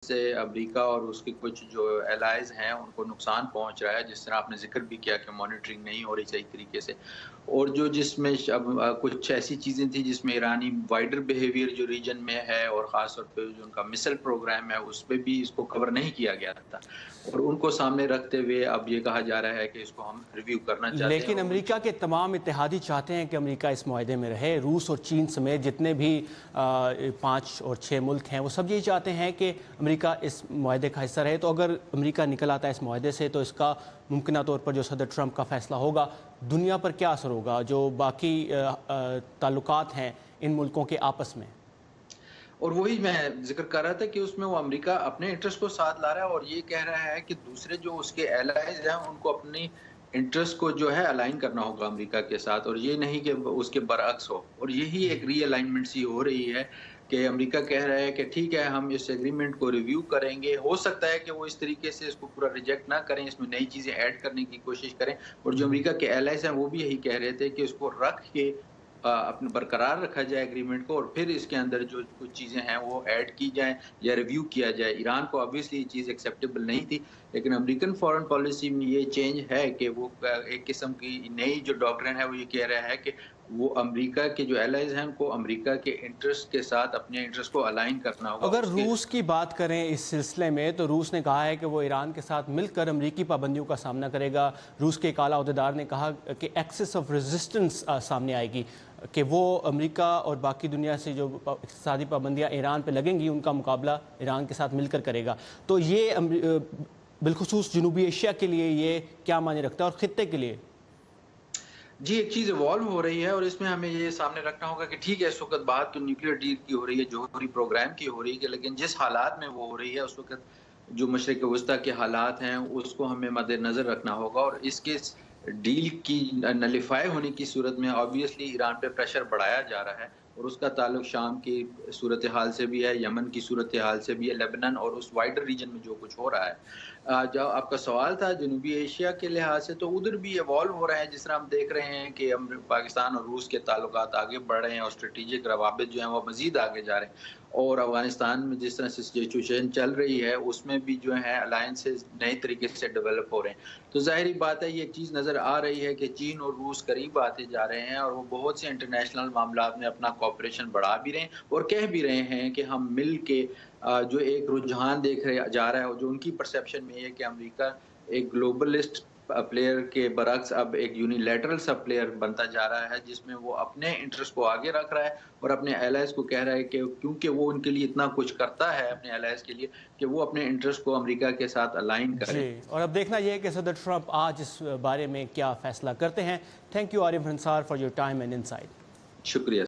سے امریکا اور اس کے کچھ جو الائز ہیں ان کو نقصان پہنچ رہا ہے، جس طرح آپ نے ذکر بھی کیا کہ مانیٹرنگ نہیں ہو رہی صحیح طریقے سے، اور جس میں اب کچھ ایسی چیزیں تھیں جس میں ایرانی وائڈر بیہیویئر جو ریجن میں ہے اور خاص طور پہ جو ان کا مسل پروگرام ہے اس پہ بھی اس کو کور نہیں کیا گیا تھا، اور ان کو سامنے رکھتے ہوئے اب یہ کہا جا رہا ہے کہ اس کو ہم ریویو کرنا چاہتے ہیں۔ لیکن اور امریکہ کے تمام اتحادی چاہتے ہیں کہ امریکہ اس معاہدے میں رہے، روس اور چین سمیت جتنے بھی 5 اور 6 ملک ہیں وہ سب یہی چاہتے ہیں کہ امریکہ اس معاہدے کا حصہ رہے۔ تو اگر امریکہ نکل آتا ہے اس معاہدے سے تو اس کا ممکنہ طور پر جو صدر ٹرمپ کا فیصلہ ہوگا دنیا پر کیا اثر ہوگا، جو باقی تعلقات ہیں ان ملکوں کے آپس میں؟ اور وہی میں ذکر کر رہا تھا کہ اس میں وہ امریکہ اپنے انٹرسٹ کو ساتھ لا رہا ہے اور یہ کہہ رہا ہے کہ دوسرے جو اس کے ایلائز ہیں ان کو اپنی انٹرسٹ کو جو ہے الائن کرنا ہوگا امریکہ کے ساتھ، اور یہ نہیں کہ اس کے برعکس ہو، اور یہی ایک ری الائنمنٹ سی ہو رہی ہے کہ امریکہ کہہ رہا ہے کہ ٹھیک ہے ہم اس ایگریمنٹ کو ریویو کریں گے، ہو سکتا ہے کہ وہ اس طریقے سے اس کو پورا ریجیکٹ نہ کریں، اس میں نئی چیزیں ایڈ کرنے کی کوشش کریں، اور جو امریکہ کے ایلائز ہیں وہ بھی یہی کہہ رہے تھے کہ اس کو رکھ کے اپنے برقرار رکھا جائے ایگریمنٹ کو، اور پھر اس کے اندر جو کچھ چیزیں ہیں وہ ایڈ کی جائیں یا ریویو کیا جائے۔ ایران کو obviously یہ چیز ایکسیپٹیبل نہیں تھی، لیکن امریکن فورن پالیسی میں یہ چینج ہے کہ وہ ایک قسم کی نئی جو ڈاکٹرن ہے وہ یہ کہہ رہا ہے کہ وہ امریکہ کے جو ایلائز ہیں ان کو امریکہ کے انٹرسٹ کے ساتھ اپنے انٹرسٹ کو الائن کرنا ہوگا۔ اگر روس کی بات کریں اس سلسلے میں تو روس نے کہا ہے کہ وہ ایران کے ساتھ مل کر امریکی پابندیوں کا سامنا کرے گا۔ روس کے ایک اعلیٰ عہدیدار نے کہا کہ ایکسس آف ریزسٹنس سامنے آئے گی، کہ وہ امریکہ اور باقی دنیا سے جو اقتصادی پابندیاں ایران پہ لگیں گی ان کا مقابلہ ایران کے ساتھ مل کر کرے گا۔ تو یہ بالخصوص جنوبی ایشیا کے لیے یہ کیا معنی رکھتا ہے اور خطے کے لیے؟ جی، ایک چیز ایوالو ہو رہی ہے اور اس میں ہمیں یہ سامنے رکھنا ہوگا کہ ٹھیک ہے اس وقت بات تو نیوکلیر ڈیل کی ہو رہی ہے، جوہری پروگرام کی ہو رہی ہے، لیکن جس حالات میں وہ ہو رہی ہے اس وقت جو مشرق وسطیٰ کے حالات ہیں اس کو ہمیں مد نظر رکھنا ہوگا، اور اس کے ڈیل کی نلیفائی ہونے کی صورت میں آبویسلی ایران پہ پریشر بڑھایا جا رہا ہے، اور اس کا تعلق شام کی صورتحال سے بھی ہے، یمن کی صورتحال سے بھی ہے، لیبنان اور اس وائڈر ریجن میں جو کچھ ہو رہا ہے۔ جو آپ کا سوال تھا جنوبی ایشیا کے لحاظ سے، تو ادھر بھی ایوالو ہو رہا ہے، جس طرح ہم دیکھ رہے ہیں کہ پاکستان اور روس کے تعلقات آگے بڑھ رہے ہیں اور اسٹریٹجک روابط جو ہیں وہ مزید آگے جا رہے ہیں، اور افغانستان میں جس طرح سے سچویشن چل رہی ہے اس میں بھی جو ہے الائنسز نئے طریقے سے ڈیولپ ہو رہے ہیں، تو ظاہری بات ہے یہ چیز نظر آ رہی ہے کہ چین اور روس قریب آتے جا رہے ہیں، اور وہ بہت سے انٹرنیشنل معاملات میں اپنا کوآپریشن بڑھا بھی رہے ہیں اور کہہ بھی رہے ہیں کہ ہم مل کے جو ایک رجحان دیکھ رہے جا رہا ہے، جو ان کی پرسیپشن میں ہے کہ امریکہ ایک گلوبلسٹ پلیئر کے برعکس اب ایک یونیلیٹرل سب پلیئر بنتا جا رہا ہے، جس میں وہ اپنے انٹرسٹ کو آگے رکھ رہا ہے اور اپنے ایلائز کو کہہ رہا ہے کہ کیونکہ وہ ان کے لیے اتنا کچھ کرتا ہے اپنے ایلائز کے لیے کہ وہ اپنے انٹرسٹ کو امریکہ کے ساتھ الائن کریں۔ جی، اور اب دیکھنا یہ ہے کہ صدر ٹرمپ آج اس بارے میں کیا فیصلہ کرتے ہیں۔ تھینک یو عارف انصار for your time and insight. شکریہ۔